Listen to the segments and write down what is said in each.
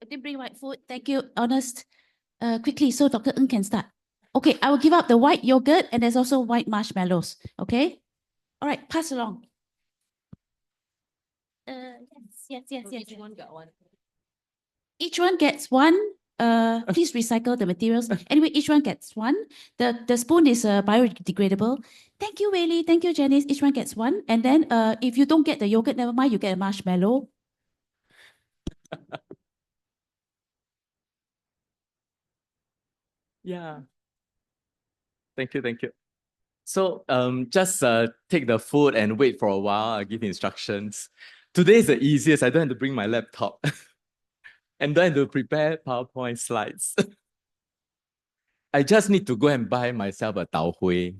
Didn't bring white food. Thank you, honest. Quickly, so Dr. Ng can start. Okay, I will give up the white yogurt and there's also white marshmallows. Okay? All right, pass along. Yes. Each one got one. Each one gets one. Please recycle the materials. Anyway, each one gets one. The spoon is biodegradable. Thank you, Whaley. Thank you, Janice. Each one gets one. And then if you don't get the yogurt, never mind, you get a marshmallow. Yeah. Thank you. So just take the food and wait for a while. I'll give instructions. Today is the easiest. I don't have to bring my laptop. And don't have to prepare PowerPoint slides. I just need to go and buy myself a tau hui.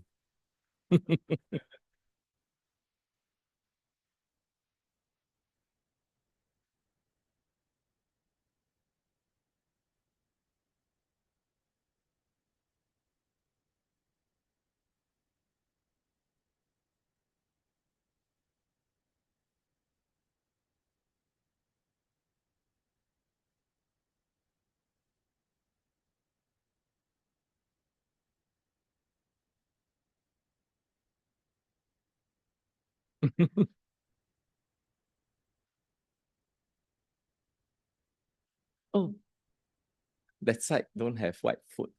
Oh, that side don't have white food.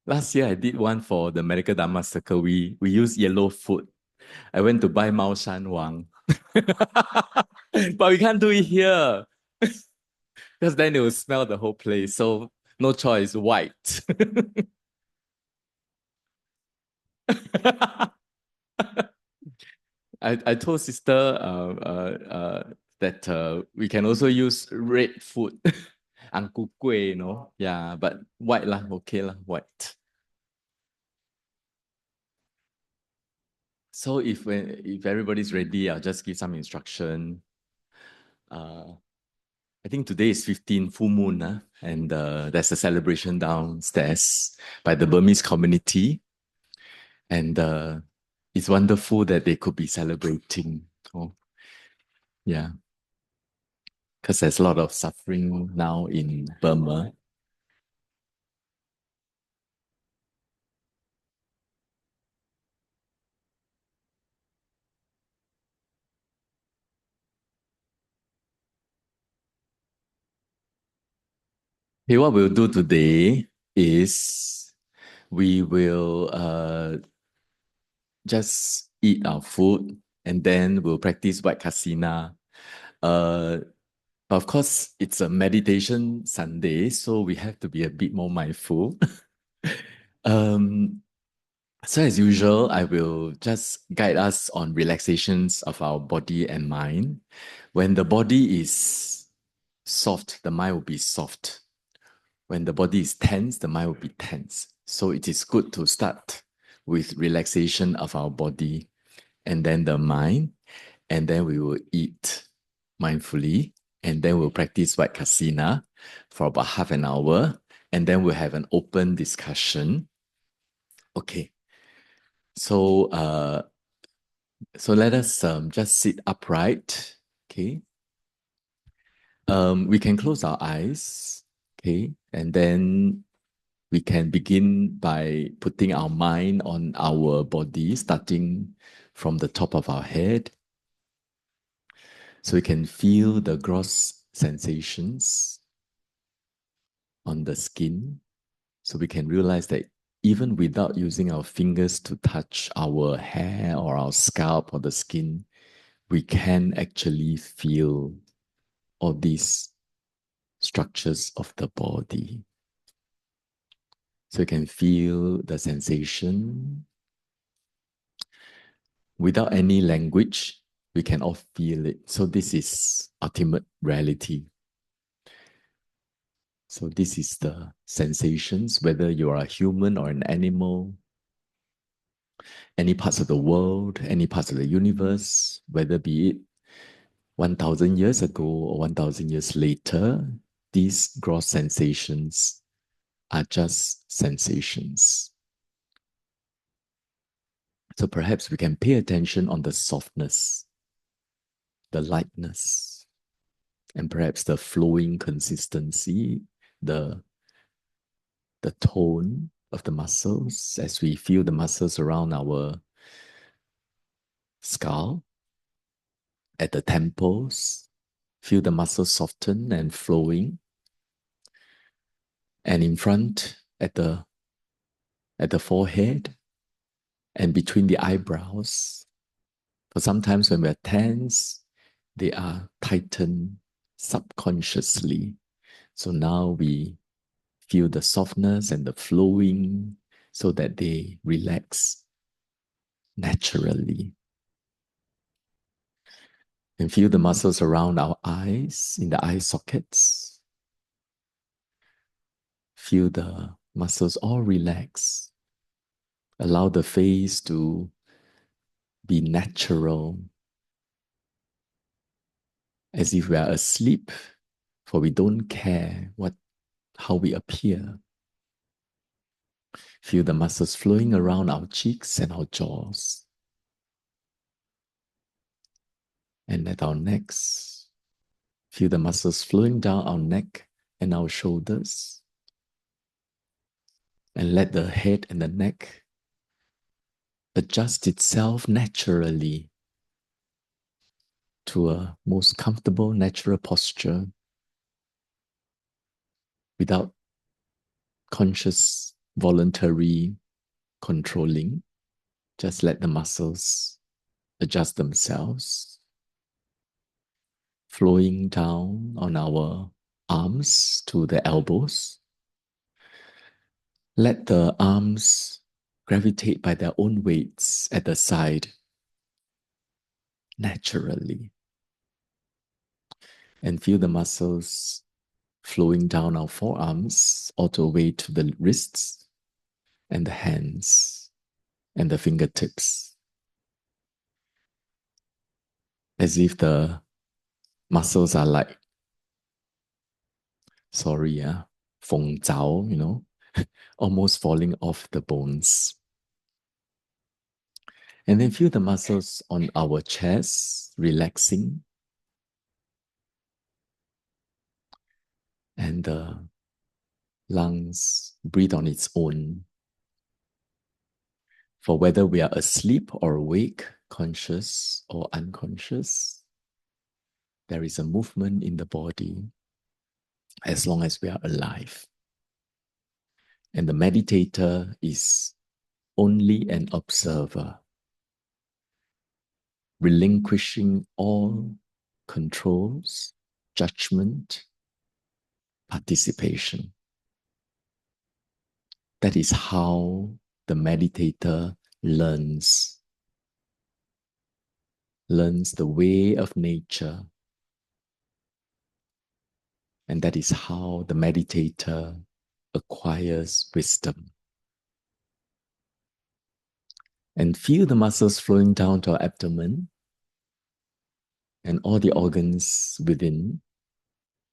Last year I did one for the Medical Dhamma Circle. We use yellow food. I went to buy Mao Shan Wang. But we can't do it here. Because then it will smell the whole place. So no choice, white. I told sister that we can also use red food. Ang ku kueh, you know. Yeah, but white lah, okay lah, white. So if everybody's ready, I'll just give some instruction. I think today is 15 full moon, and there's a celebration downstairs by the Burmese community. And it's wonderful that they could be celebrating. Oh, yeah. Because there's a lot of suffering now in Burma. Okay, what we'll do today is we will just eat our food and then we'll practice white kasina. Of course, it's a meditation Sunday, so we have to be a bit more mindful. So as usual, I will just guide us on relaxations of our body and mind. When the body is soft, the mind will be soft. When the body is tense, the mind will be tense. So it is good to start with relaxation of our body and then the mind, and then we will eat mindfully, and then we'll practice white kasina for about half an hour, and then we'll have an open discussion. Okay. So let us just sit upright. Okay. We can close our eyes. Okay, and then we can begin by putting our mind on our body, starting from the top of our head. So we can feel the gross sensations on the skin. So we can realize that even without using our fingers to touch our hair or our scalp or the skin, we can actually feel all these structures of the body. So you can feel the sensation. Without any language, we can all feel it. So this is ultimate reality. So this is the sensations, whether you are a human or an animal, any parts of the world, any parts of the universe, whether be it 1,000 years ago or 1,000 years later, these gross sensations are just sensations. So perhaps we can pay attention on the softness, the lightness, and perhaps the flowing consistency, the tone of the muscles as we feel the muscles around our skull, at the temples, feel the muscles soften and flowing, and in front at the forehead and between the eyebrows. For sometimes when we're tense, they are tightened subconsciously. So now we feel the softness and the flowing so that they relax naturally. And feel the muscles around our eyes, in the eye sockets. Feel the muscles all relax. Allow the face to be natural, as if we are asleep, for we don't care how we appear. Feel the muscles flowing around our cheeks and our jaws. And at our necks, feel the muscles flowing down our neck and our shoulders. And let the head and the neck adjust itself naturally to a most comfortable, natural posture without conscious, voluntary controlling. Just let the muscles adjust themselves, flowing down on our arms to the elbows. Let the arms gravitate by their own weights at the side naturally. And feel the muscles flowing down our forearms all the way to the wrists and the hands and the fingertips. As if the muscles are like, feng zhao, almost falling off the bones. And then feel the muscles on our chest relaxing. And the lungs breathe on its own. For whether we are asleep or awake, conscious or unconscious, there is a movement in the body as long as we are alive. And the meditator is only an observer, relinquishing all controls, judgment, participation. That is how the meditator learns the way of nature. And that is how the meditator acquires wisdom. And feel the muscles flowing down to our abdomen and all the organs within,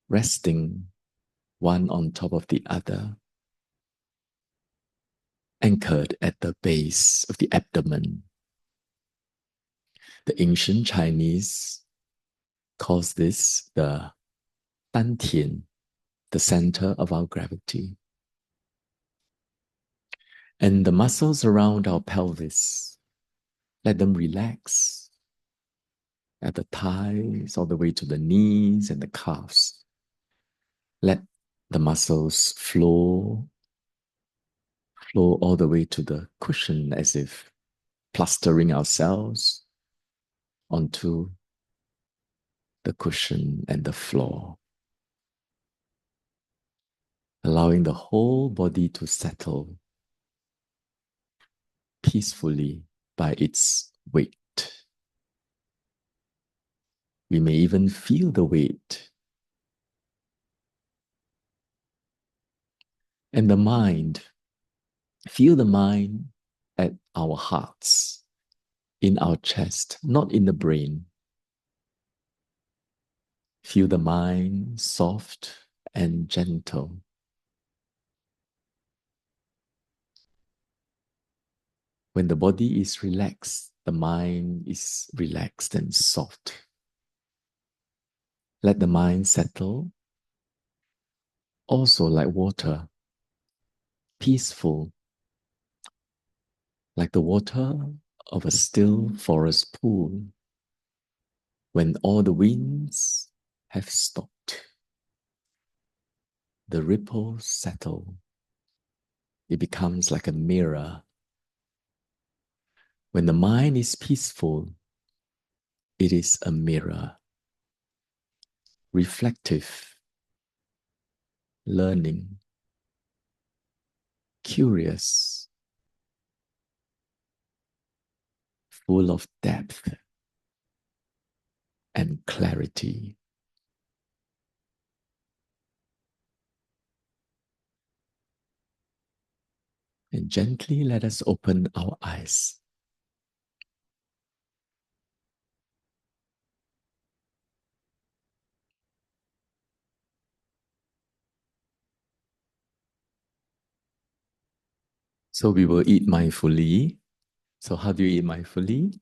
resting one on top of the other, anchored at the base of the abdomen. The ancient Chinese calls this the Dantian, the center of our gravity. And the muscles around our pelvis, let them relax at the thighs, all the way to the knees and the calves. Let the muscles flow flow all the way to the cushion as if plastering ourselves onto the cushion and the floor, allowing the whole body to settle peacefully by its weight. We may even feel the weight. And the mind, feel the mind at our hearts, in our chest, not in the brain. Feel the mind soft and gentle. When the body is relaxed, the mind is relaxed and soft. Let the mind settle, also like water, peaceful, like the water of a still forest pool when all the winds have stopped. The ripples settle. It becomes like a mirror. When the mind is peaceful, it is a mirror, reflective, learning, curious, full of depth and clarity. And gently let us open our eyes. So we will eat mindfully. So how do you eat mindfully?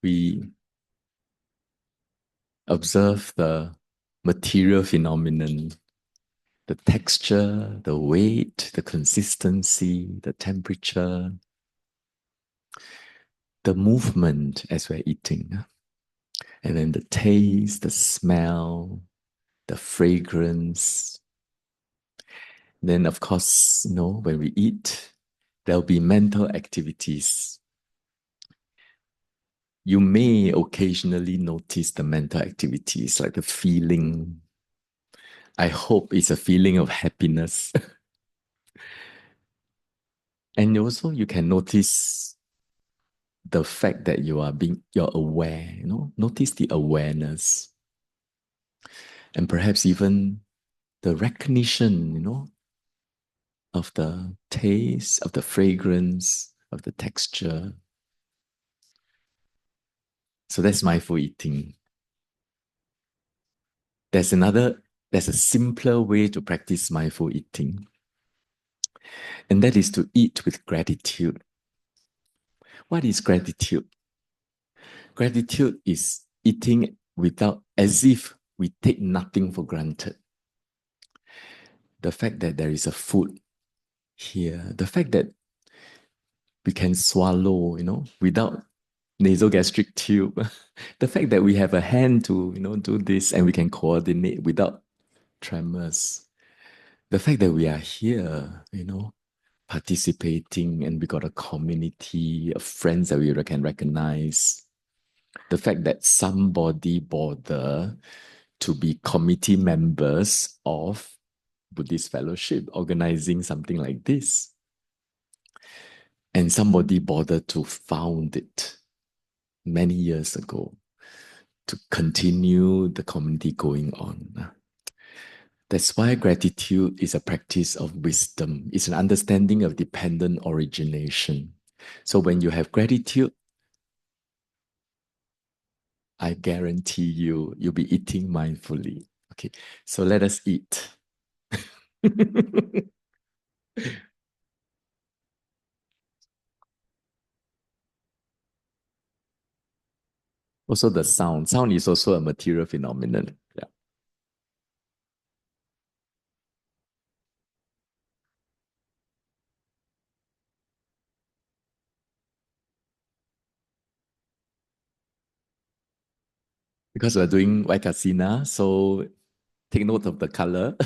We observe the material phenomenon, the texture, the weight, the consistency, the temperature, the movement as we're eating, and then the taste, the smell, the fragrance. Then, of course, when we eat, there'll be mental activities. You may occasionally notice the mental activities, like the feeling. I hope it's a feeling of happiness. And also you can notice the fact that you're aware, notice the awareness. And perhaps even the recognition, of the taste, of the fragrance, of the texture. So that's mindful eating. There's a simpler way to practice mindful eating. And that is to eat with gratitude. What is gratitude? Gratitude is eating as if we take nothing for granted. The fact that there is a food here, the fact that we can swallow, without nasogastric tube, the fact that we have a hand to, do this and we can coordinate without tremors, the fact that we are here, participating and we got a community of friends that we can recognize, the fact that somebody bother to be committee members of Buddhist fellowship organizing something like this, and somebody bothered to found it many years ago to continue the community going on. That's why gratitude is a practice of wisdom. It's an understanding of dependent origination. So when you have gratitude, I guarantee you'll be eating mindfully. Okay, so let us eat. Also the sound. Sound is also a material phenomenon. Yeah. Because we're doing Vaikasina, so take note of the color.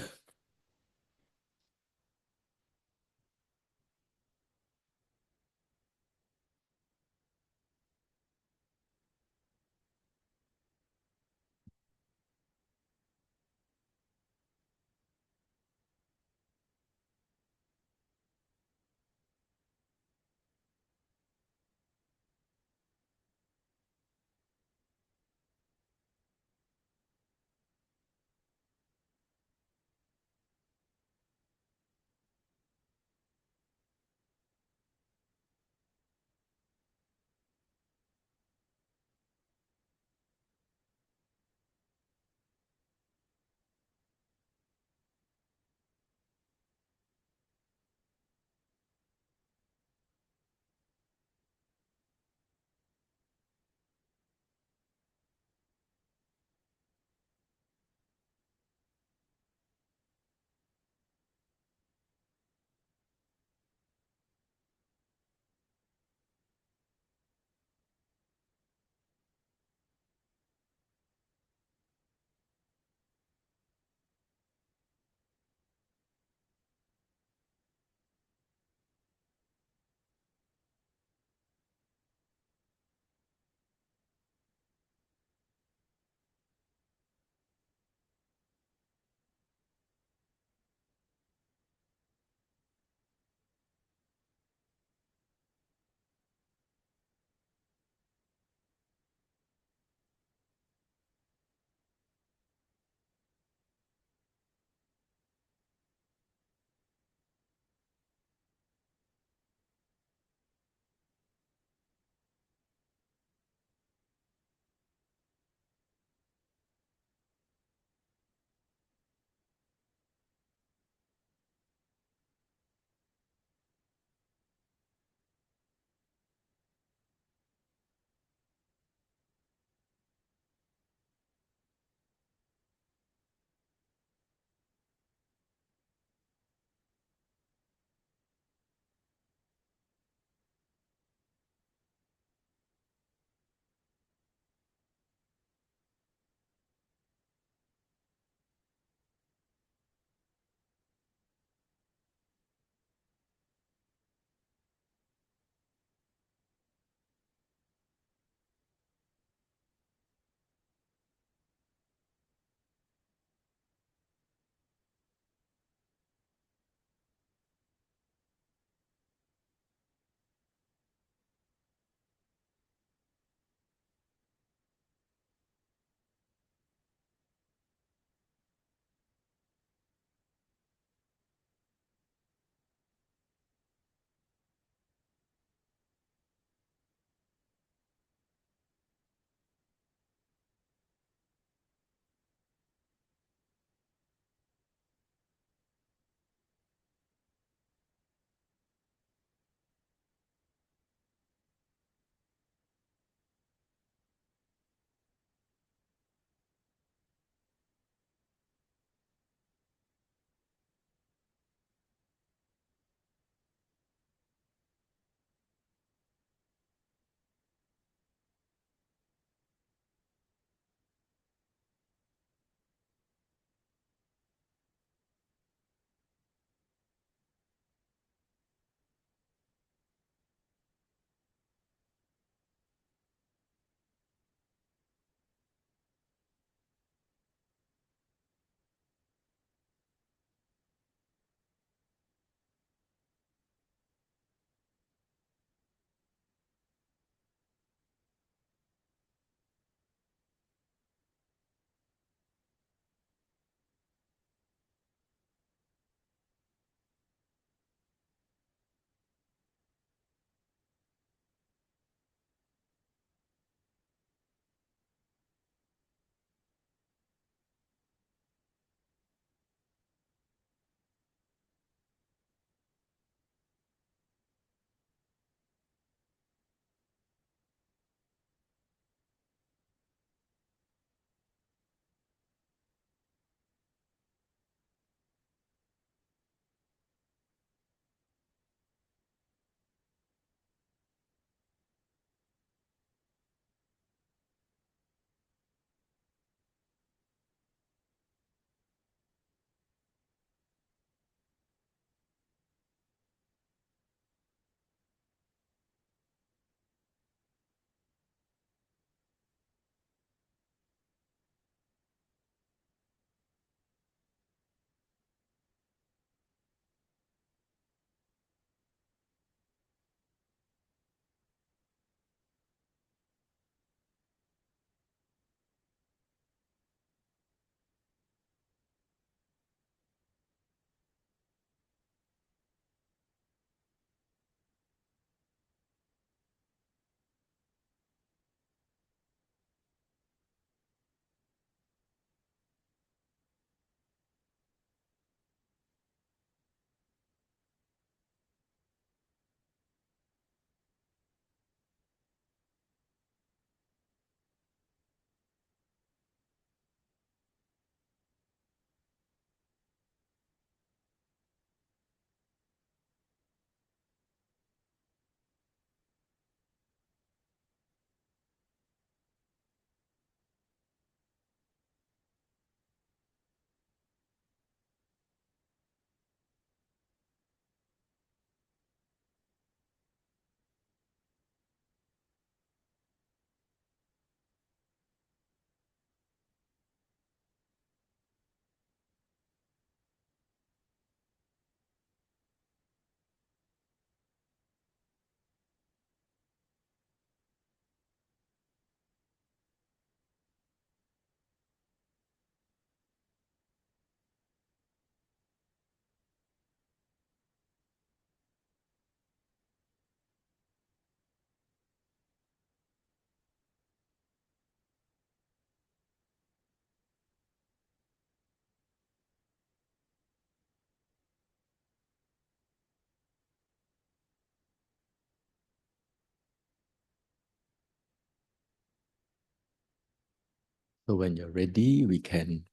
So when you're ready, we can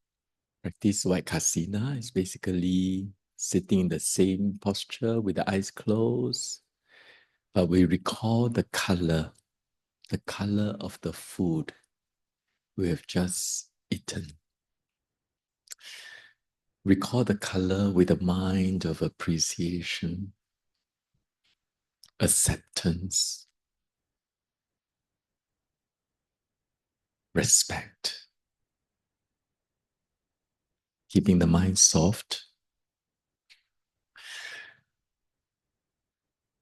practice white kasina. It's basically sitting in the same posture with the eyes closed, but we recall the color of the food we have just eaten. Recall the color with a mind of appreciation, acceptance, respect. Keeping the mind soft.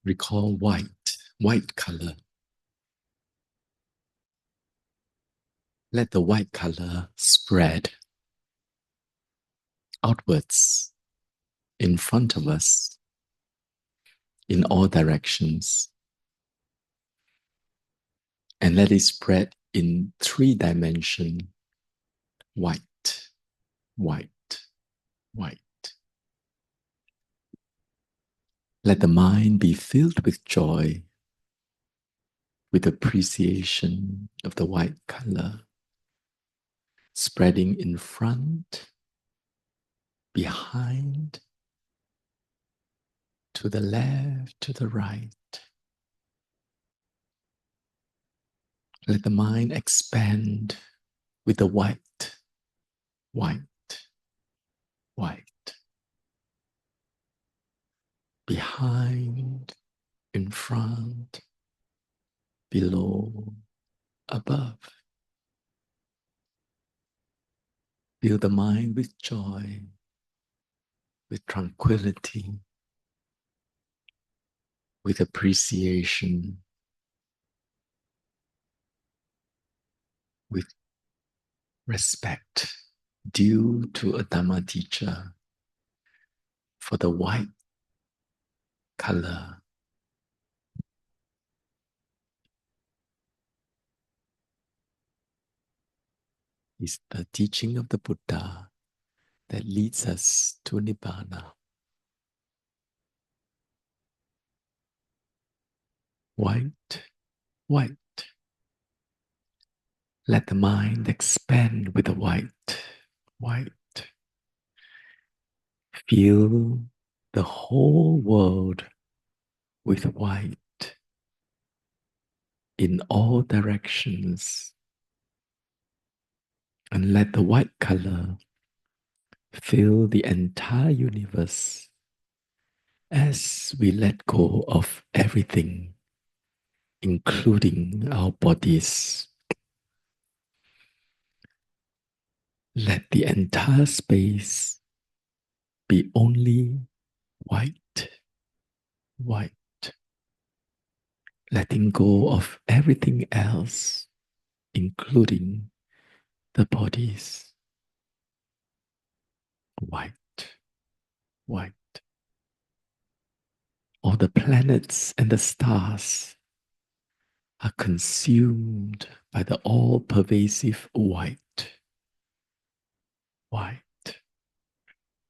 Recall white color. Let the white color spread outwards in front of us in all directions. And let it spread in 3 dimensions. White, white, white. Let the mind be filled with joy, with appreciation of the white color, spreading in front, behind, to the left, to the right. Let the mind expand with the white, white, white. Behind, in front, below, above. Fill the mind with joy, with tranquility, with appreciation, with respect due to a Dhamma teacher for the white color. Is the teaching of the Buddha that leads us to Nibbana. White, white. Let the mind expand with the white, white. Feel the whole world with white in all directions. And let the white color fill the entire universe as we let go of everything, including our bodies. Let the entire space be only white, white, letting go of everything else, including the bodies. White, white. All the planets and the stars are consumed by the all-pervasive white, white,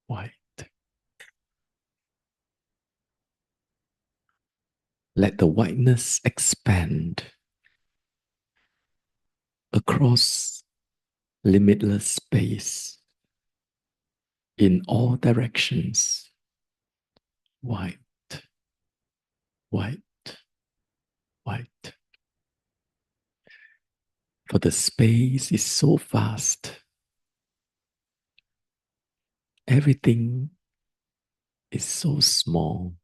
white. Let the whiteness expand across limitless space in all directions. White, white, white. For the space is so vast. Everything is so small,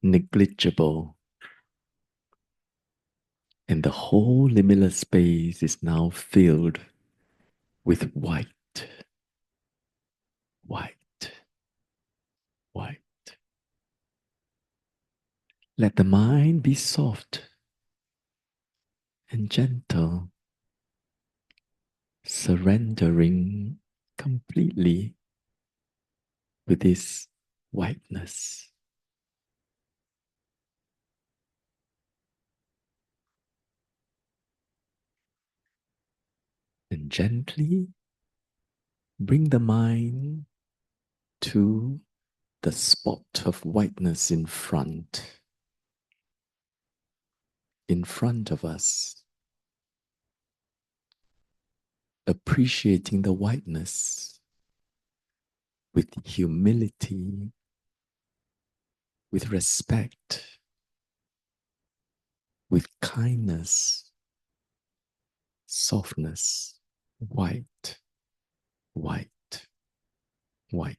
negligible. And the whole limitless space is now filled with white, white, white. Let the mind be soft and gentle, surrendering completely with this whiteness. And gently bring the mind to the spot of whiteness in front of us. appreciating the whiteness with humility, with respect, with kindness, softness, white, white, white.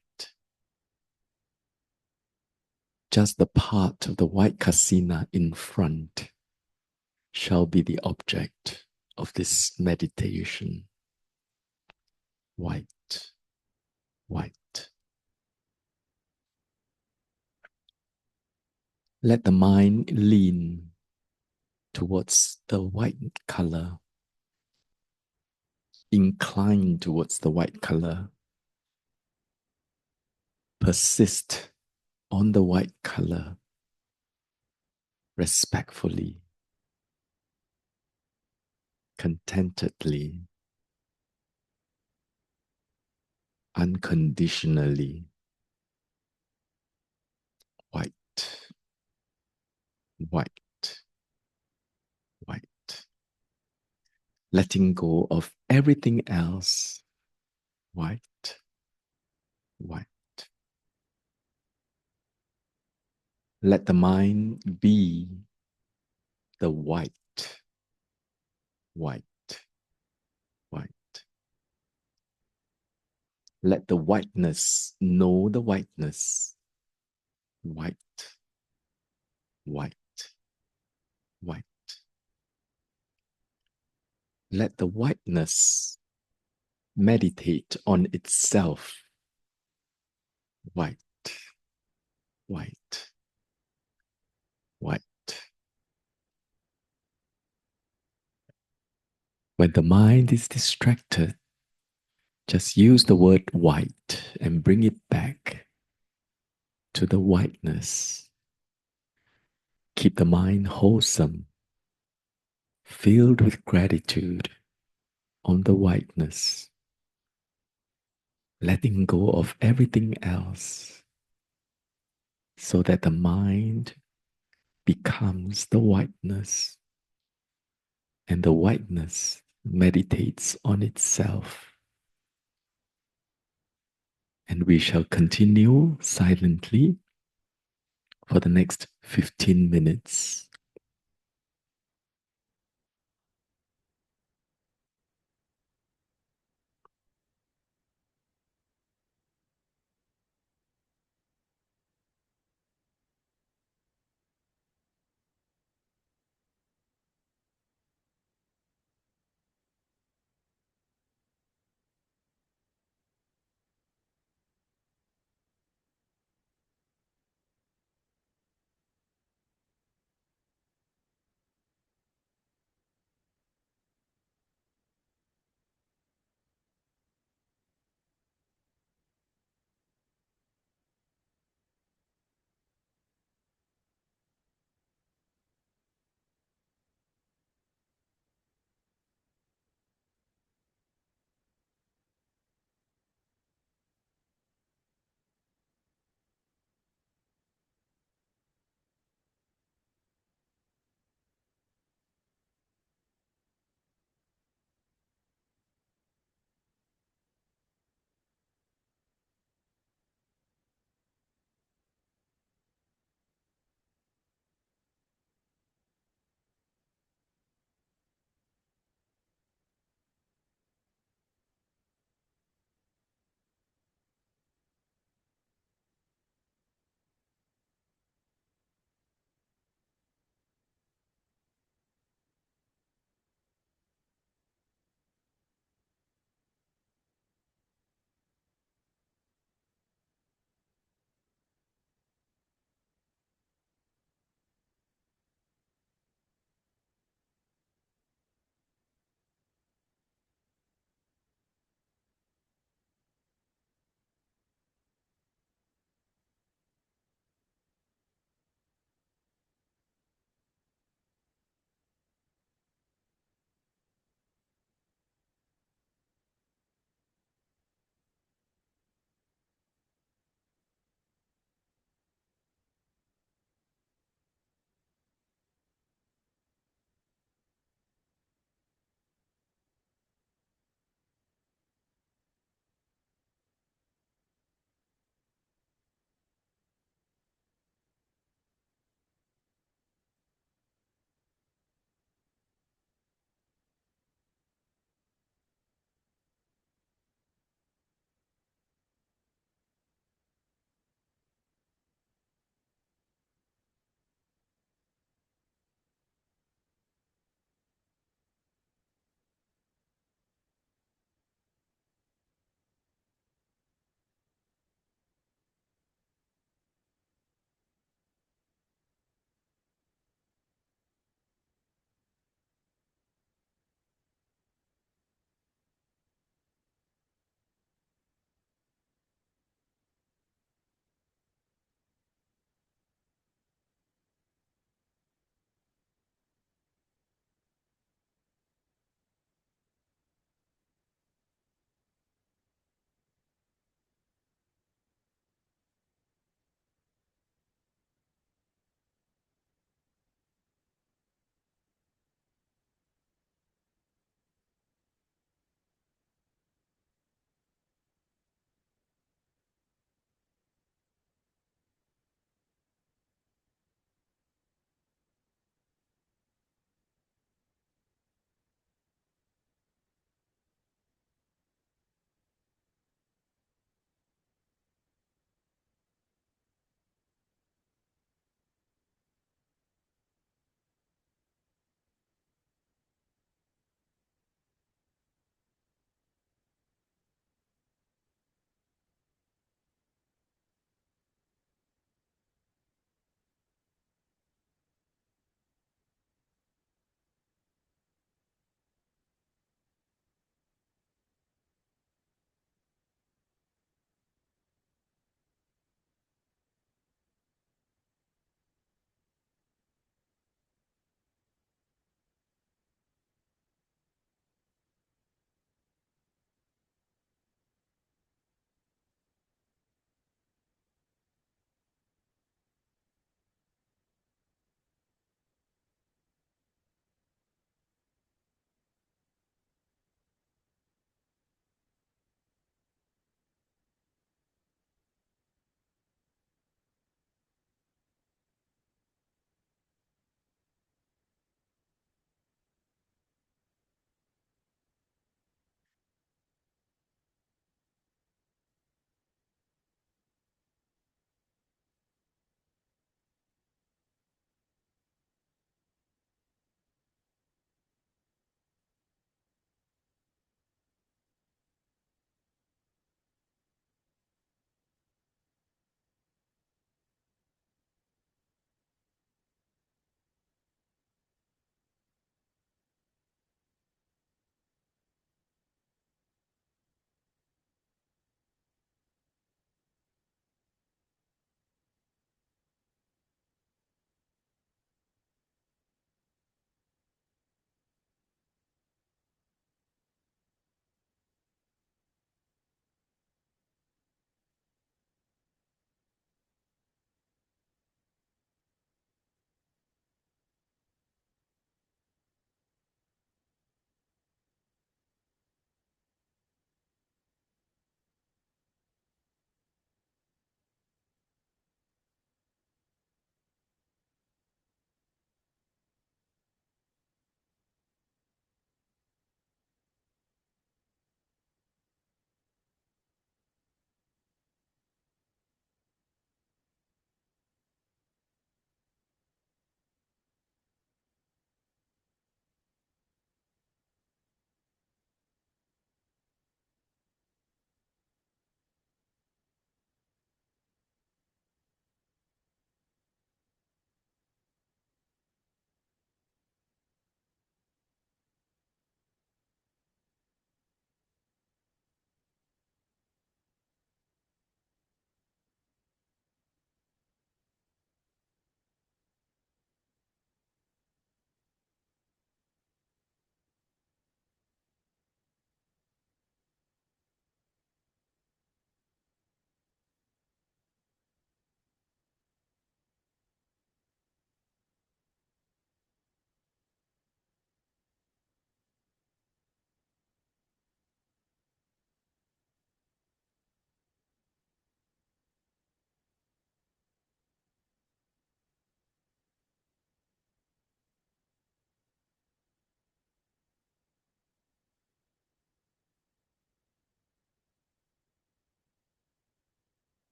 Just the part of the white kasina in front shall be the object of this meditation. White, white. Let the mind lean towards the white color, incline towards the white color, persist on the white color respectfully, contentedly, unconditionally. White, white, white. Letting go of everything else. White, white. Let the mind be the white, white, white. Let the whiteness know the whiteness. White, white, white. Let the whiteness meditate on itself. White, white, white. When the mind is distracted, just use the word white and bring it back to the whiteness. Keep the mind wholesome, filled with gratitude on the whiteness, letting go of everything else so that the mind becomes the whiteness and the whiteness meditates on itself. And we shall continue silently for the next 15 minutes.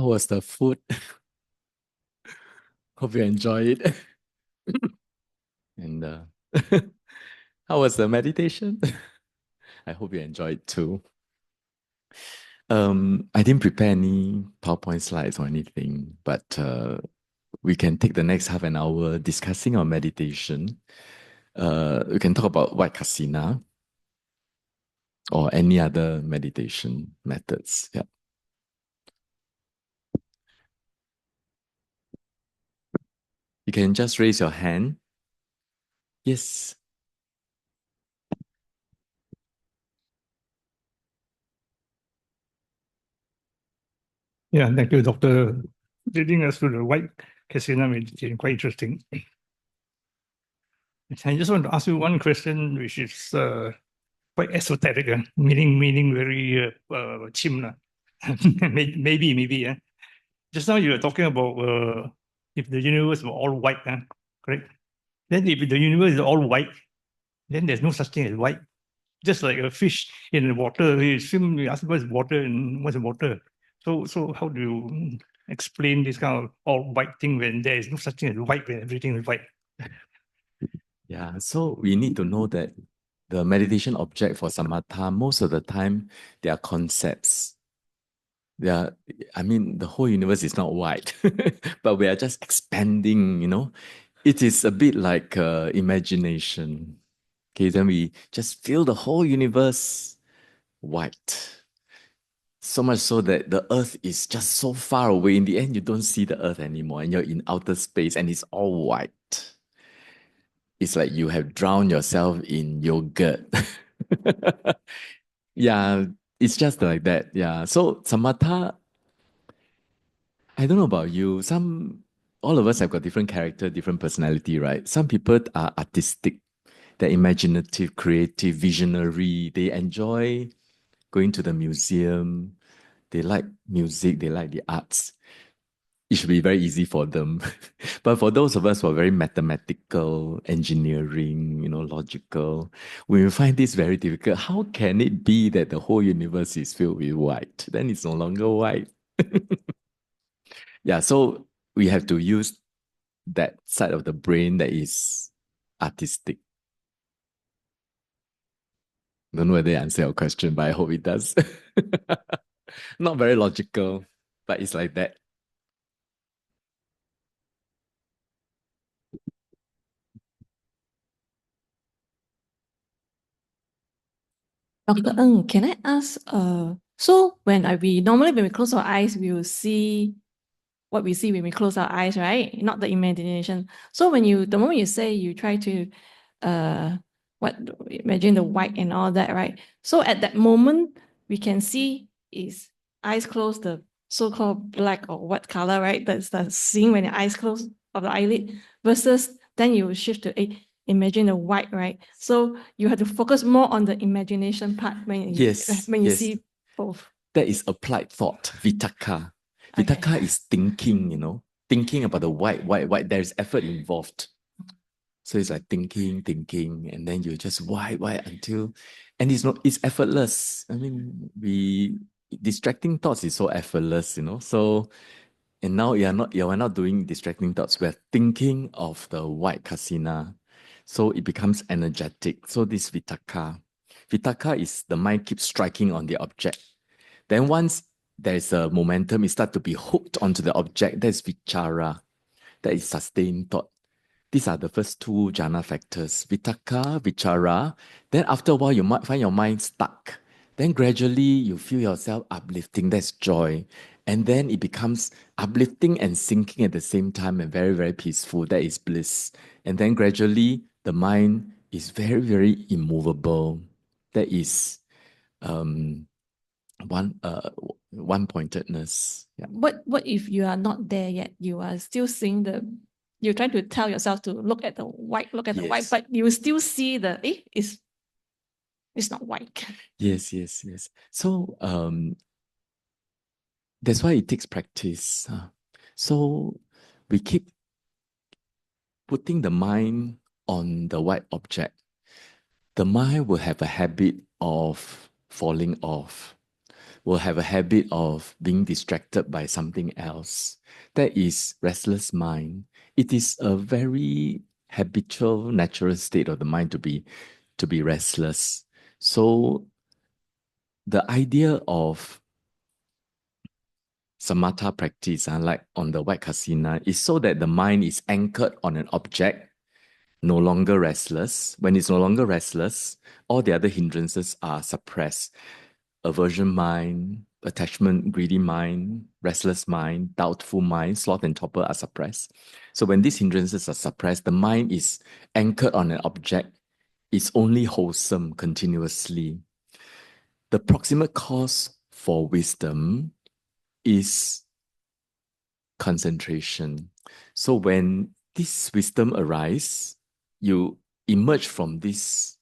How was the food? Hope you enjoy it. And how was the meditation? I hope you enjoyed it too. I didn't prepare any PowerPoint slides or anything, but we can take the next half an hour discussing our meditation. We can talk about White Kasina or any other meditation methods. Yeah. You can just raise your hand. Yes. Yeah, thank you, Doctor. Leading us through the White Kasina meditation, quite interesting. I just want to ask you one question, which is quite esoteric, meaning very chim. Maybe. Yeah. Just now you were talking about if the universe were all white, correct? Then if the universe is all white, then there's no such thing as white. Just like a fish in the water, you swim, you ask what's water and what's water. So how do you explain this kind of all white thing when there is no such thing as white, when everything is white? Yeah, so we need to know that the meditation object for samatha, most of the time, they are concepts. I mean, the whole universe is not white, but we are just expanding, you know. It is a bit like imagination. Okay, then we just feel the whole universe white. So much so that the earth is just so far away. In the end, you don't see the earth anymore, and you're in outer space, and it's all white. It's like you have drowned yourself in yogurt. Yeah, it's just like that. Yeah. So samatha, I don't know about you. All of us have got different character, different personality, right? Some people are artistic, they're imaginative, creative, visionary. They enjoy going to the museum. They like music. They like the arts. It should be very easy for them. But for those of us who are very mathematical, engineering, logical, we will find this very difficult. How can it be that the whole universe is filled with white? Then it's no longer white. Yeah, so we have to use that side of the brain that is artistic. Don't know whether I answer your question, but I hope it does. Not very logical, but it's like that. Dr. Ng, can I ask, so normally when we close our eyes, we will see what we see when we close our eyes, right? Not the imagination. So the moment you say you try to, imagine the white and all that, right? So at that moment, we can see is eyes closed, the so-called black or what color, right? That's the seeing when the eyes close of the eyelid versus then you shift to imagine the white, right? So you have to focus more on the imagination part when you see both. That is applied thought, vitakka. Vitakka is thinking, thinking about the white. There's effort involved. So it's like thinking, and then you just white until, and it's effortless. I mean, distracting thoughts is so effortless, So, and now we're not doing distracting thoughts. We're thinking of the white kasina. So it becomes energetic. So this vitakka is the mind keeps striking on the object. Then once there's a momentum, it starts to be hooked onto the object. That's vichara. That is sustained thought. These are the first two jhana factors, vitakka, vichara. Then after a while, you might find your mind stuck. Then gradually, you feel yourself uplifting. That's joy. And then it becomes uplifting and sinking at the same time and very, very peaceful. That is bliss. And then gradually, the mind is very, very immovable. That is one-pointedness. Yeah. What if you are not there yet? You are still seeing you're trying to tell yourself to look at the white, the white, but you still see it's not white. Yes. So that's why it takes practice. So we keep putting the mind on the white object. The mind will have a habit of falling off. will have a habit of being distracted by something else. That is restless mind. It is a very habitual, natural state of the mind to be restless. So the idea of samatha practice, like on the white kasina, is so that the mind is anchored on an object, no longer restless. When it's no longer restless, all the other hindrances are suppressed. Aversion mind, attachment, greedy mind, restless mind, doubtful mind, sloth and torpor are suppressed. So when these hindrances are suppressed, the mind is anchored on an object. It's only wholesome continuously. The proximate cause for wisdom is concentration. So when this wisdom arises, you emerge from this,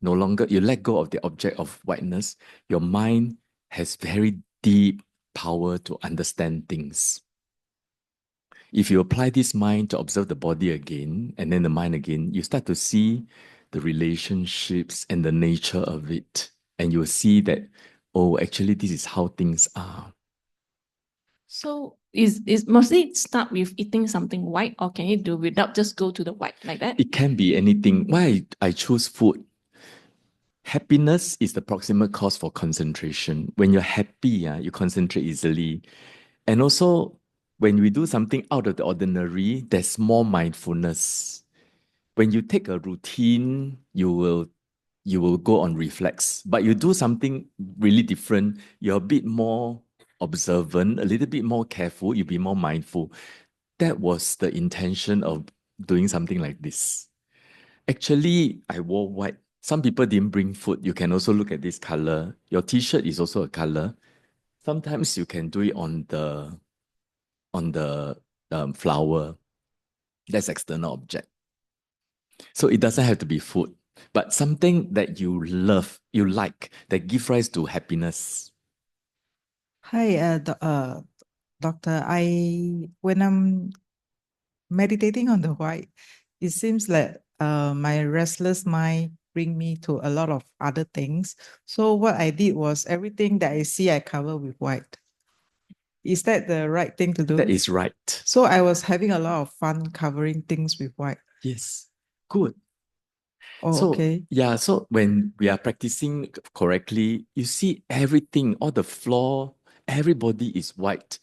no longer, you let go of the object of whiteness, your mind has very deep power to understand things. If you apply this mind to observe the body again, and then the mind again, you start to see the relationships and the nature of it. And you'll see that, oh, actually, this is how things are. So is mostly start with eating something white, or can you do without just go to the white like that? It can be anything. Why I choose food? Happiness is the proximate cause for concentration. When you're happy, you concentrate easily. And also, when we do something out of the ordinary, there's more mindfulness. When you take a routine, you will go on reflex. But you do something really different, you're a bit more observant, a little bit more careful, you'll be more mindful. That was the intention of doing something like this. Actually, I wore white. Some people didn't bring food. You can also look at this color. Your t-shirt is also a color. Sometimes you can do it on the flower. That's external object. So it doesn't have to be food, but something that you love, you like, that give rise to happiness. Hi, Doctor. When I'm meditating on the white, it seems like my restless mind bring me to a lot of other things. So what I did was everything that I see, I cover with white. Is that the right thing to do? That is right. So I was having a lot of fun covering things with white. Yes. Good. Oh, So, okay. yeah, so when we are practicing correctly, you see everything, all the floor, everybody is white.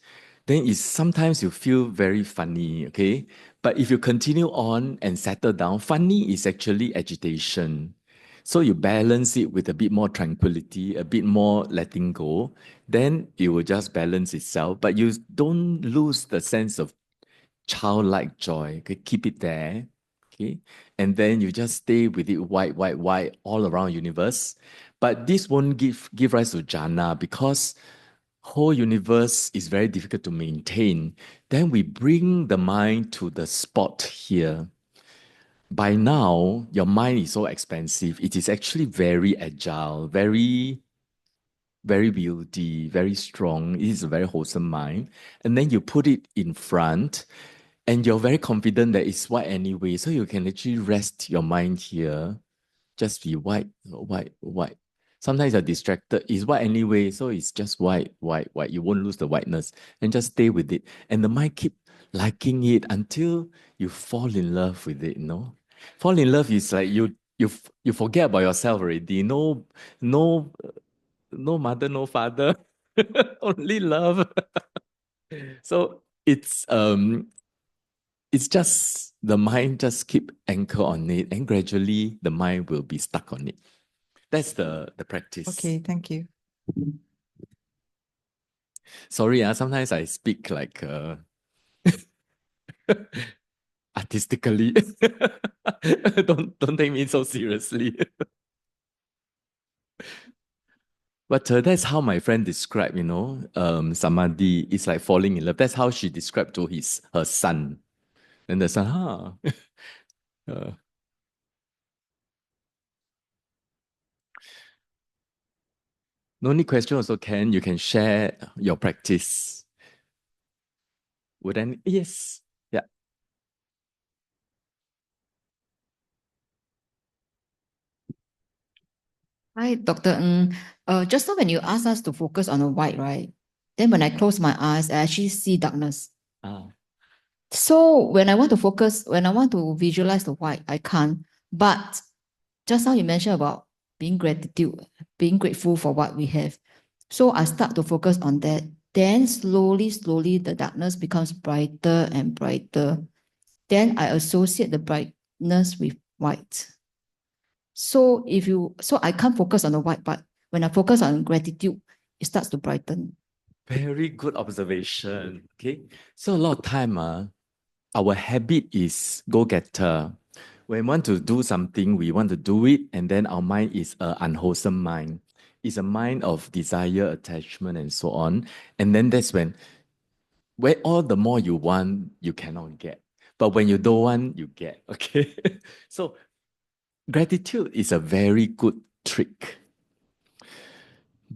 Then it's sometimes you feel very funny, okay? But if you continue on and settle down, funny is actually agitation. So you balance it with a bit more tranquility, a bit more letting go, then it will just balance itself. But you don't lose the sense of childlike joy. Okay, keep it there. Okay, and then you just stay with it white, white, white all around universe. But this won't give rise to jhana because whole universe is very difficult to maintain. Then we bring the mind to the spot here. By now, your mind is so expansive. It is actually very agile, very wieldy, very strong. It is a very wholesome mind. And then you put it in front, and you're very confident that it's white anyway. So you can actually rest your mind here. Just be white, white, white. Sometimes you're distracted. It's white anyway, so it's just white, white, white. You won't lose the whiteness, and just stay with it. And the mind keep liking it until you fall in love with it, Fall in love is like you forget about yourself already. No mother, no father, only love. So it's just the mind just keep anchor on it, and gradually the mind will be stuck on it. That's the practice. Okay, thank you. Sorry, sometimes I speak like artistically. Don't take me so seriously. But that's how my friend described, samadhi is like falling in love. That's how she described to her son. And the son, uh, no need question also can. You can share your practice. Would any? Yes. Yeah. Hi, Dr. Ng. Just now when you asked us to focus on the white, right? Then when I close my eyes, I actually see darkness. Ah, So when I want to focus, when I want to visualize the white, I can't. But just now you mentioned about being being grateful for what we have. So I start to focus on that. Then slowly, slowly, the darkness becomes brighter and brighter. Then I associate the brightness with white. So so I can't focus on the white, but when I focus on gratitude, it starts to brighten. very good observation. Okay. So a lot of time, our habit is go-getter. When we want to do something, we want to do it, and then our mind is an unwholesome mind. It's a mind of desire, attachment, and so on. And then that's when all the more you want, you cannot get. But when you don't want, you get. Okay. So gratitude is a very good trick.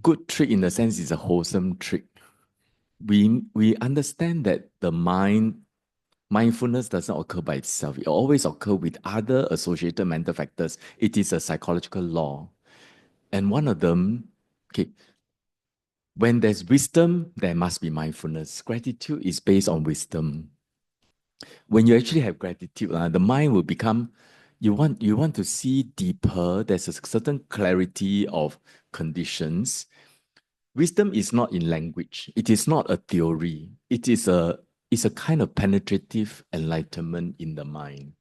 Good trick in the sense is a wholesome trick. We understand that the mindfulness doesn't occur by itself. It always occurs with other associated mental factors. It is a psychological law. And one of them, okay, when there's wisdom, there must be mindfulness. Gratitude is based on wisdom. When you actually have gratitude, the mind will become, you want to see deeper. There's a certain clarity of conditions. Wisdom is not in language. It is not a theory. It's a kind of penetrative enlightenment in the mind.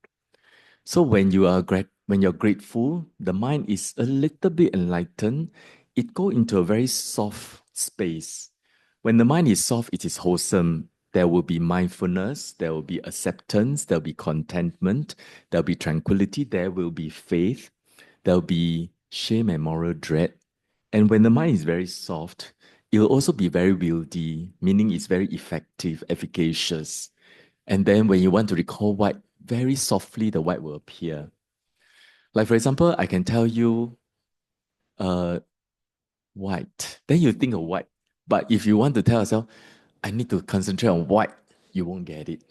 So when you're grateful, the mind is a little bit enlightened. It go into a very soft space. When the mind is soft, it is wholesome. There will be mindfulness, there will be acceptance, there will be contentment, there will be tranquility, there will be faith, there will be shame and moral dread. And when the mind is very soft, it will also be very wieldy, meaning it's very effective, efficacious. And then when you want to recall white, very softly the white will appear. Like for example, I can tell you white. Then you think of white. But if you want to tell yourself, I need to concentrate on white, you won't get it.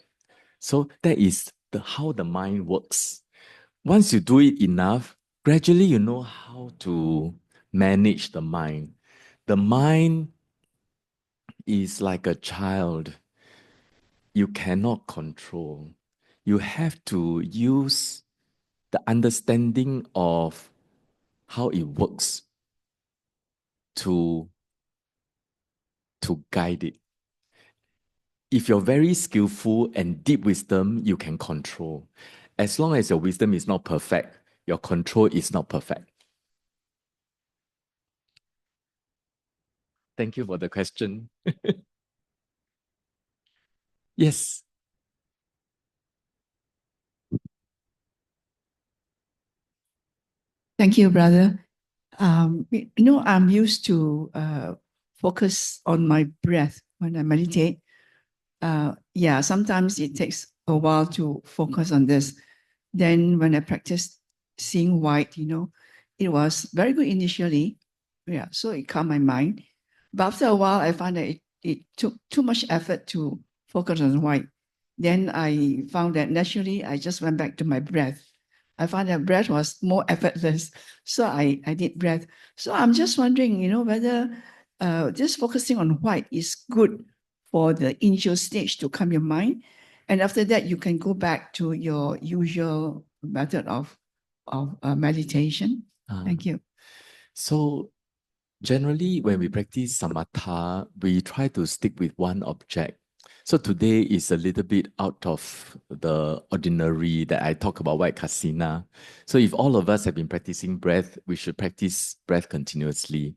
So that is how the mind works. Once you do it enough, gradually you know how to manage the mind. The mind is like a child. You cannot control. You have to use the understanding of how it works to guide it. If you're very skillful and deep wisdom, you can control. As long as your wisdom is not perfect, your control is not perfect. Thank you for the question. Yes. Thank you, brother. I'm used to focus on my breath when I meditate. Yeah, sometimes it takes a while to focus on this. Then when I practiced seeing white, it was very good initially. Yeah, so it calmed my mind. But after a while, I found that it took too much effort to focus on white. Then I found that naturally, I just went back to my breath. I found that breath was more effortless. So I did breath. So I'm just wondering, whether just focusing on white is good for the initial stage to calm your mind. And after that, you can go back to your usual method of meditation. Thank you. So generally, when we practice samatha, we try to stick with one object. So today is a little bit out of the ordinary that I talk about white kasina. So if all of us have been practicing breath, we should practice breath continuously.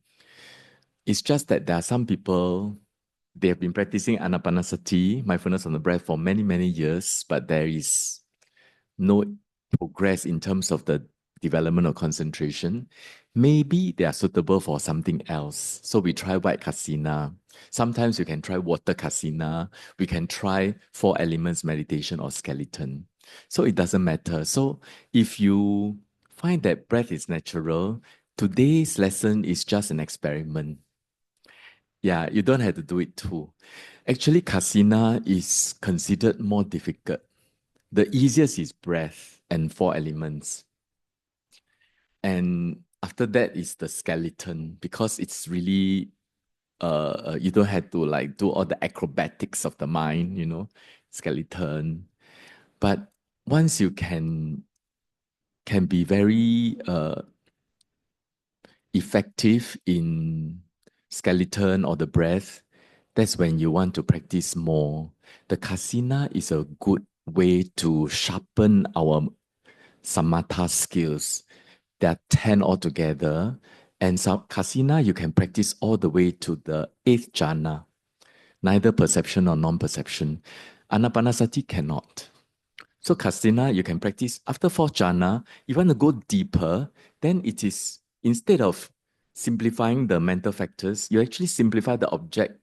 It's just that there are some people, they have been practicing anapanasati, mindfulness on the breath, for many, many years, but there is no progress in terms of the development of concentration. Maybe they are suitable for something else. So we try white kasina. Sometimes we can try water kasina. We can try 4 elements meditation or skeleton. So it doesn't matter. So if you find that breath is natural, today's lesson is just an experiment. Yeah, you don't have to do it too. Actually, kasina is considered more difficult. The easiest is breath and 4 elements. And after that is the skeleton, because it's really you don't have to like do all the acrobatics of the mind, you know, skeleton. But once you can be very effective in skeleton or the breath, that's when you want to practice more. The kasina is a good way to sharpen our samatha skills. There are 10 altogether. And some kasina you can practice all the way to the 8th jhana, neither perception or non-perception. Anapanasati cannot. So kasina you can practice after 4th jhana. You want to go deeper, then it is, instead of simplifying the mental factors, you actually simplify the object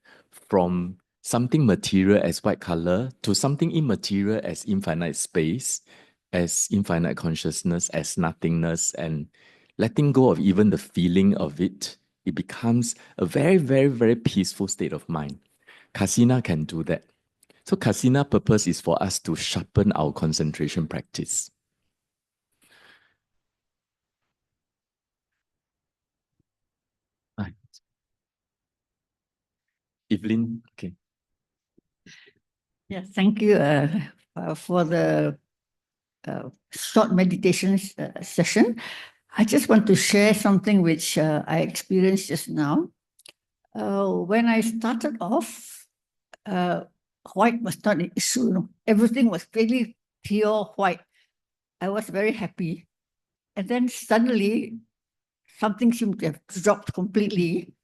from something material as white color to something immaterial as infinite space, as infinite consciousness, as nothingness, and letting go of even the feeling of it. It becomes a very, very, very peaceful state of mind. Kasina can do that. So kasina purpose is for us to sharpen our concentration practice. Evelyn, okay. Yeah, thank you for the short meditation session. I just want to share something which I experienced just now. When I started off, white was not an issue. Everything was really pure white. I was very happy. And then suddenly, something seemed to have dropped completely.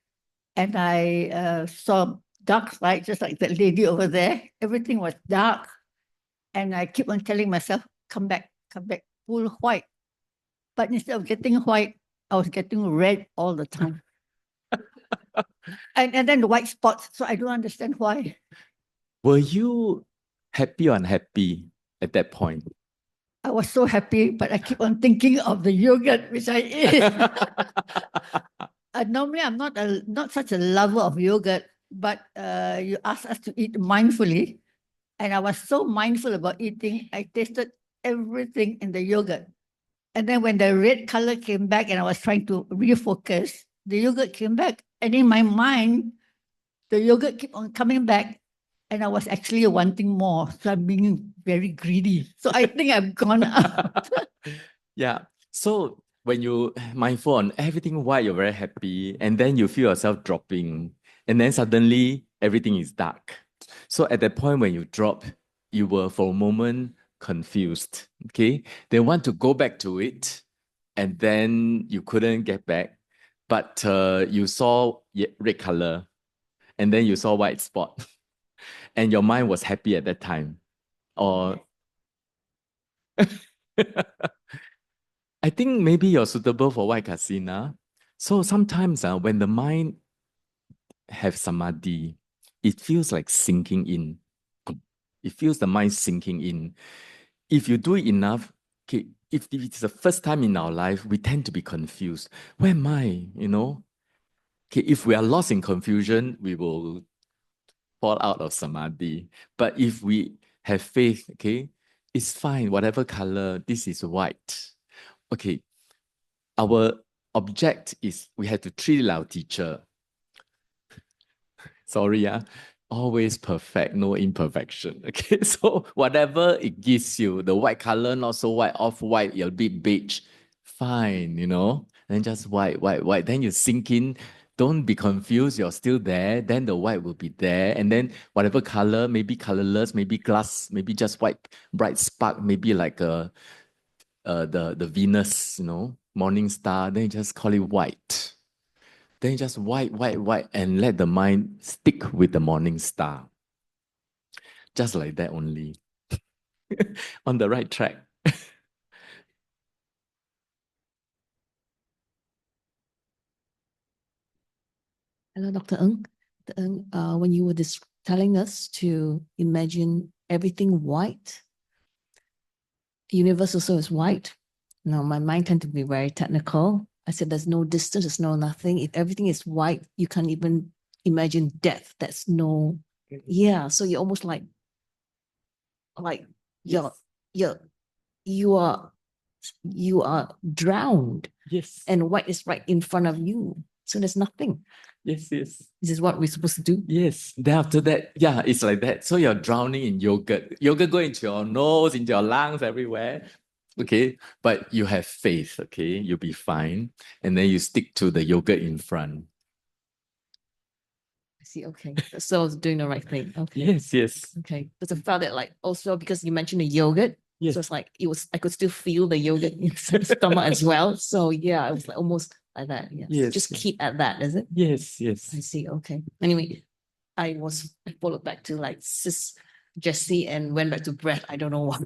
And I saw dark light, just like that lady over there. Everything was dark. And I keep on telling myself, come back, full white. But instead of getting white, I was getting red all the time. and then the white spots. So I don't understand why. Were you happy or unhappy at that point? I was so happy, but I keep on thinking of the yogurt, which I eat. Normally, I'm not such a lover of yogurt, but you asked us to eat mindfully. And I was so mindful about eating, I tasted everything in the yogurt. And then when the red color came back and I was trying to refocus, the yogurt came back. And in my mind, the yogurt kept on coming back. And I was actually wanting more. So I'm being very greedy. So I think I've gone up. Yeah. So when you mindful on everything white, you're very happy. And then you feel yourself dropping. And then suddenly everything is dark. So at that point when you drop, you were for a moment confused. Okay. They want to go back to it. And then you couldn't get back. But you saw red color. And then you saw white spot. And your mind was happy at that time. Or I think maybe you're suitable for white kasina. So sometimes when the mind have samadhi, it feels like sinking in. It feels the mind sinking in. If you do it enough, okay, if it's the first time in our life, we tend to be confused. Where am I? You know? Okay, if we are lost in confusion, we will fall out of samadhi. But if we have faith, okay, it's fine, whatever color, this is white. Okay, our object is we have to treat our teacher. Sorry, yeah. Always perfect, no imperfection. Okay, so whatever it gives you, the white color, not so white, off-white, a bit beige, fine, you know, then just white, white, white. Then you sink in, don't be confused, you're still there, then the white will be there, and then whatever color, maybe colorless, maybe glass, maybe just white, bright spark, maybe like the Venus, you know, morning star, then you just call it white. Then you just white, white, white, and let the mind stick with the morning star. Just like that only. On the right track. Hello, Dr. Ng. Dr. Ng, when you were telling us to imagine everything white, the universe also is white. Now, my mind tends to be very technical. I said there's no distance, there's no nothing. If everything is white, you can't even imagine death. That's no, yeah. So you're almost like you are you are drowned Yes. and white is right in front of you. So there's nothing. Yes, yes. This is what we're supposed to do. Yes. Then after that, yeah, it's like that. So you're drowning in yogurt. Yogurt go into your nose, into your lungs, everywhere. Okay. But you have faith, okay? You'll be fine. And then you stick to the yogurt in front. I see, okay. So I was doing the right thing. Okay. Yes, yes. Okay. Because I felt it like also because you mentioned the yogurt. Yes. So it's like I could still feel the yogurt in the stomach as well. So yeah, it was like almost like that. Yes. Yes, Just yes. keep at that, is it? Yes, yes. I see. Okay. Anyway, I followed back to like sis Jessie and went back to breath. I don't know why.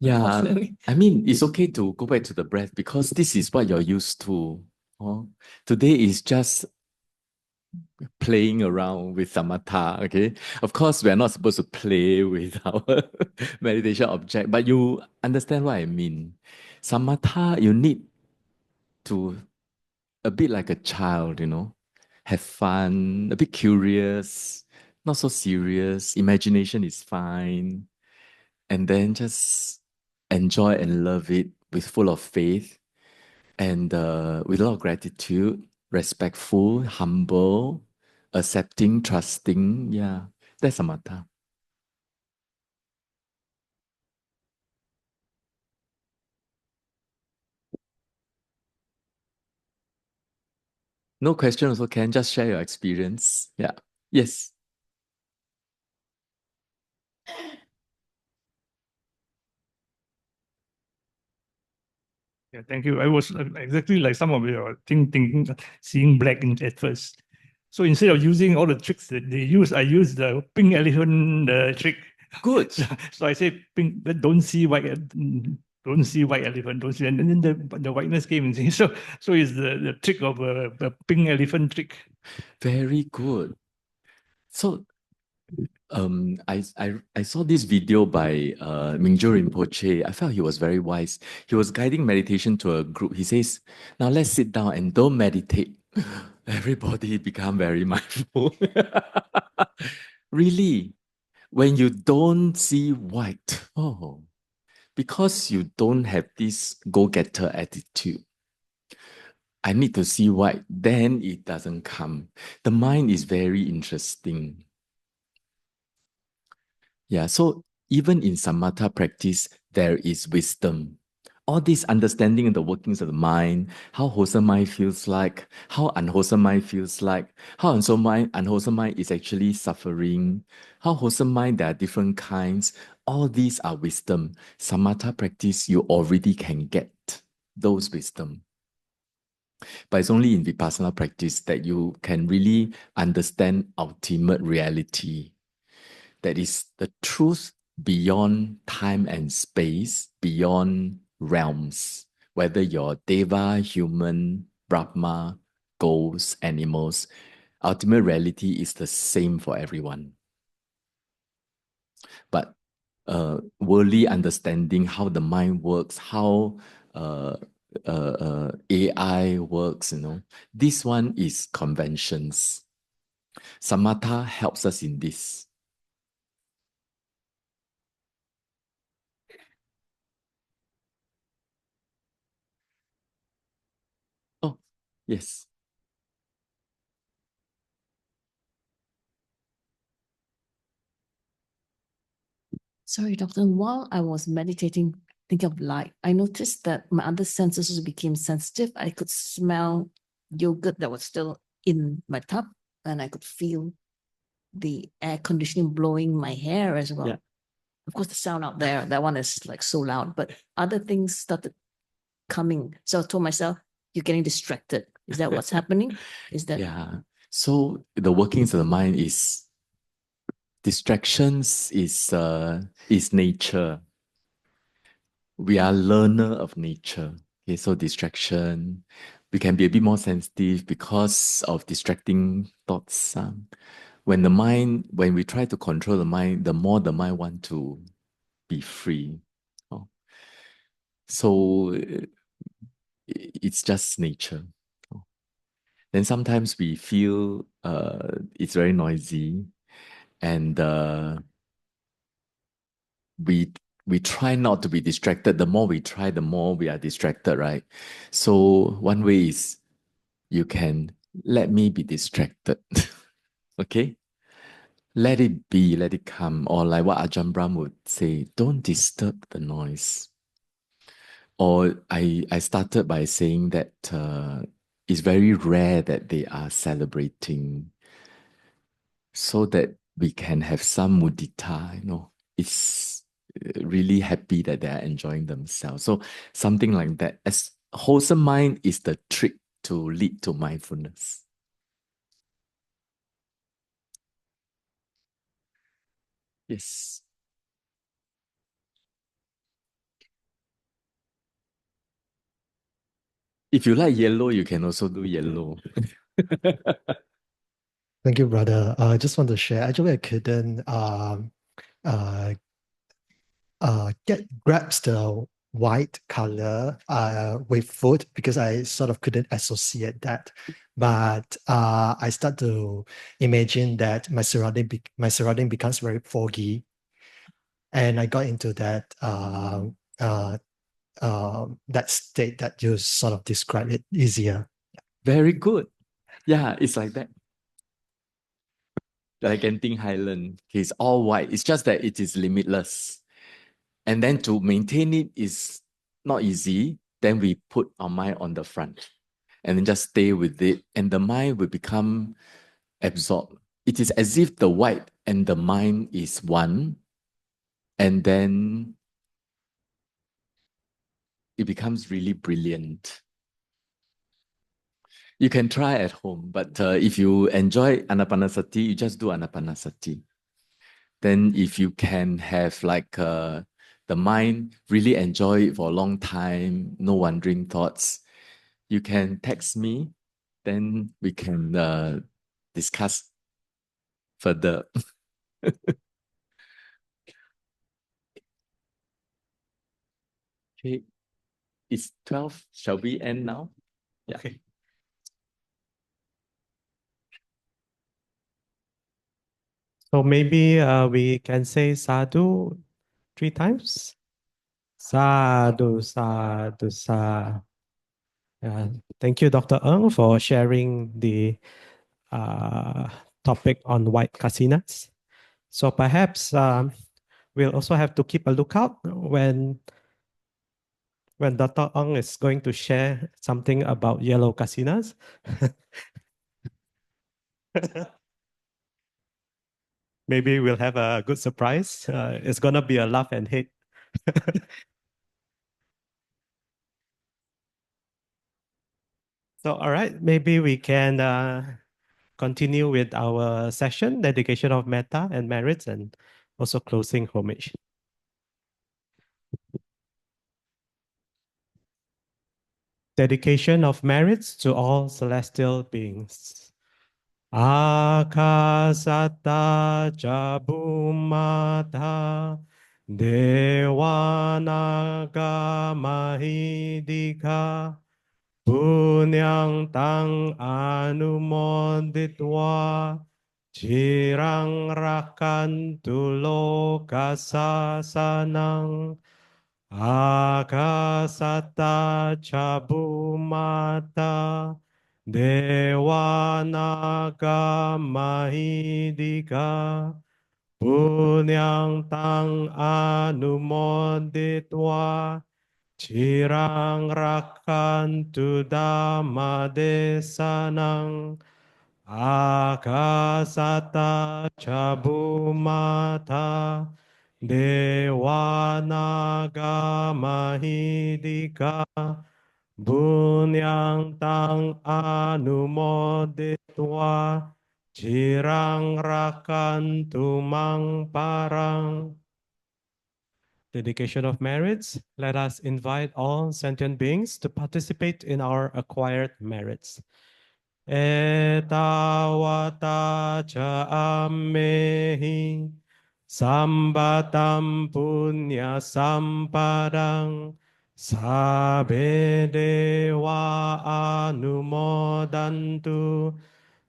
Yeah, Definitely. I mean, it's okay to go back to the breath because this is what you're used to. Oh, today is just playing around with samatha, okay? Of course, we're not supposed to play with our meditation object, but you understand what I mean. Samatha, you need to, a bit like a child, have fun, a bit curious, not so serious. Imagination is fine. And then just enjoy and love it with full of faith and with a lot of gratitude, respectful, humble, accepting, trusting. Yeah, that's samatha. No question also can, just share your experience. Yeah. Yes. Yeah, thank you. I was exactly like some of your thinking, seeing black at first. So instead of using all the tricks that they use, I use the pink elephant trick. Good. So I say pink, don't see white elephant, don't see, and then the whiteness came in. So it's the trick of a pink elephant trick. Very good. So I saw this video by Mingyur Rinpoche. I felt he was very wise. He was guiding meditation to a group. He says, now let's sit down and don't meditate. Everybody become very mindful. Really, when you don't see white, because you don't have this go-getter attitude. I need to see white, then it doesn't come. The mind is very interesting. Yeah, so even in samatha practice, there is wisdom. All this understanding of the workings of the mind, how wholesome mind feels like, how unwholesome mind feels like, how unwholesome mind is actually suffering, how wholesome mind, there are different kinds. All these are wisdom. Samatha practice, you already can get those wisdom. But it's only in vipassana practice that you can really understand ultimate reality. That is the truth beyond time and space, beyond realms, whether you're deva, human, Brahma, ghosts, animals. Ultimate reality is the same for everyone. But worldly understanding how the mind works, how AI works, this one is conventions. Samatha helps us in this. Oh, yes. Sorry, Doctor. While I was meditating, thinking of light, I noticed that my other senses also became sensitive. I could smell yogurt that was still in my tub, and I could feel the air conditioning blowing my hair as well. Yeah. Of course, the sound out there, that one is like so loud, but other things started coming. So I told myself, you're getting distracted. Is that what's happening? Is that? Yeah. So the workings of the mind is distractions is nature. We are learner of nature. Okay, so distraction, we can be a bit more sensitive because of distracting thoughts. When we try to control the mind, the more the mind want to be free. Oh. So it's just nature. Oh. Then sometimes we feel it's very noisy, and we we try not to be distracted. The more we try, the more we are distracted, right? So one way is you can let me be distracted. Okay? Let it be, let it come. Or like what Ajahn Brahm would say, don't disturb the noise. Or I started by saying that it's very rare that they are celebrating so that we can have some mudita, it's really happy that they are enjoying themselves. So something like that. As wholesome mind is the trick to lead to mindfulness. Yes. If you like yellow, you can also do yellow. Thank you, brother. I just want to share. Actually, I couldn't uh, grasp the white color with food because I sort of couldn't associate that. But I start to imagine that my surrounding becomes very foggy, and I got into that that state that you sort of described it easier. Very good. Yeah, it's like that. Like Genting Highland, it's all white. It's just that it is limitless. And then to maintain it is not easy. Then we put our mind on the front and then just stay with it. And the mind will become absorbed. It is as if the white and the mind is one. And then it becomes really brilliant. You can try at home, but if you enjoy Anapanasati, you just do Anapanasati. Then if you can have like the mind really enjoy it for a long time, no wandering thoughts, you can text me, then we can discuss further. Okay, it's 12. Shall we end now? Yeah. Okay. So maybe we can say sadhu 3 times. Sadhu, sadhu, sadhu. Thank you, Dr. Ng, for sharing the topic on white kasinas. So perhaps we'll also have to keep a lookout when Dr. Ng is going to share something about yellow kasinas. Maybe we'll have a good surprise. It's going to be a laugh and hate. So, all right, maybe we can continue with our session, dedication of metta and merits, and also closing homage. Dedication of merits to all celestial beings. Akasata Jabumata Devanaga Mahidika Punyang tang anumoditwa Chirang rakantu lokasasanang Akasata Chabumata Devanaga Mahidika Punyang tang anumoditwa Chirang rakantu dhamma desanang Akasata Chabumata Devanaga Mahidika Bunyang tang anumoditwa Chirang rakantu mang parang. Dedication of merits. Let us invite all sentient beings to participate in our acquired merits. Etawata cha ammehi sambatam punya sampadang sabe dewa anumodantu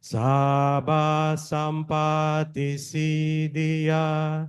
sabba sampati siddhya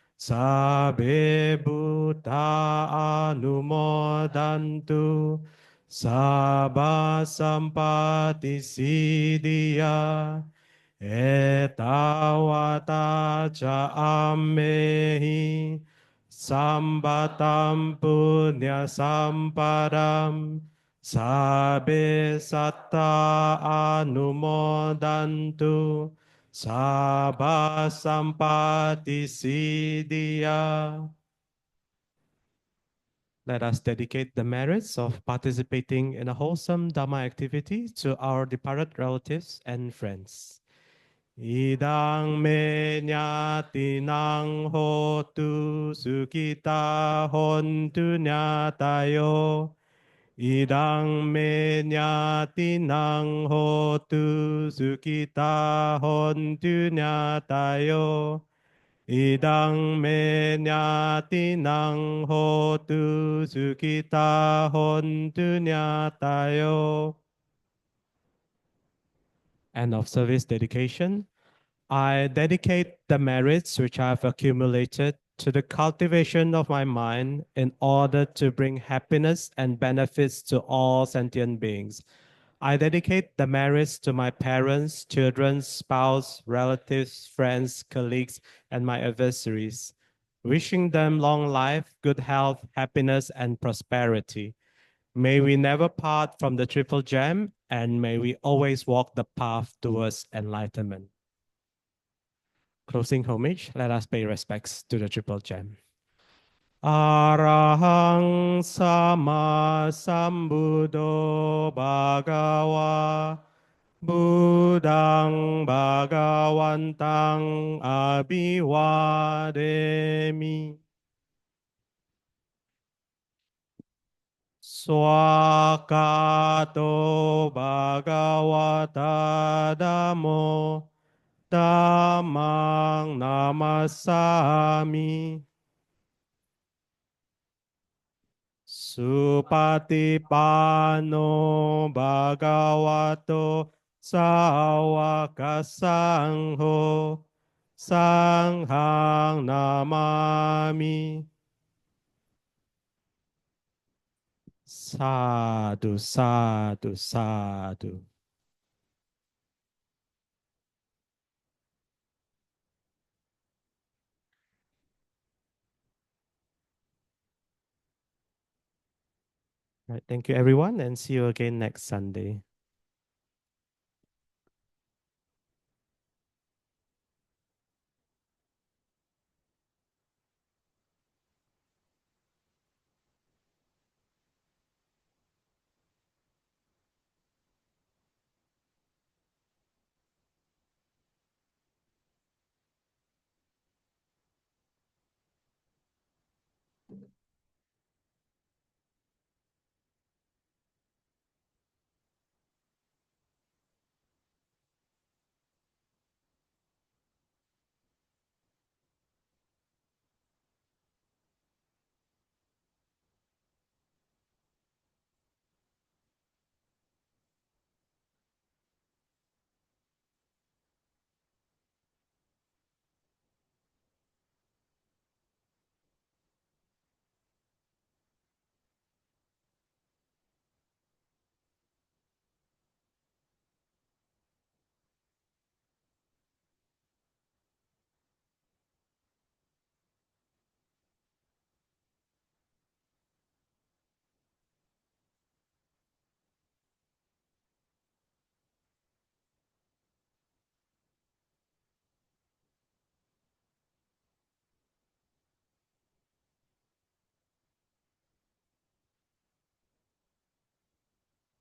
Sabbe Buddha Anumodantu Sabba Sampati Siddhya Etawata Cha Ammehi Sambatam Punya Sampadam Sabbe Satta Anumodantu Sabba Sampati Siddhya. Let us dedicate the merits of participating in a wholesome Dhamma activity to our departed relatives and friends. Idang me nyatinang hotu sukita hontu nyatayo. Idang me nyatinang hotu sukita hontu nyatayo. Idang me nyatinang hotu sukita hontu nyatayo. End of service dedication. I dedicate the merits which I have accumulated to the cultivation of my mind in order to bring happiness and benefits to all sentient beings. I dedicate the merits to my parents, children, spouse, relatives, friends, colleagues, and my adversaries, wishing them long life, good health, happiness, and prosperity. May we never part from the Triple Gem, and may we always walk the path towards enlightenment. Closing homage, let us pay respects to the Triple Gem. Arahang Sama Sambuddho Bhagawa Buddhang Bhagawantang Abhivademi. Swakato Bhagavata Dhammo Dhammang Namasami. Supatipano Bhagavato Sawaka Sangho Sanghang Namami. Sadhu, sadhu, sadhu. Right, thank you everyone, and see you again next Sunday.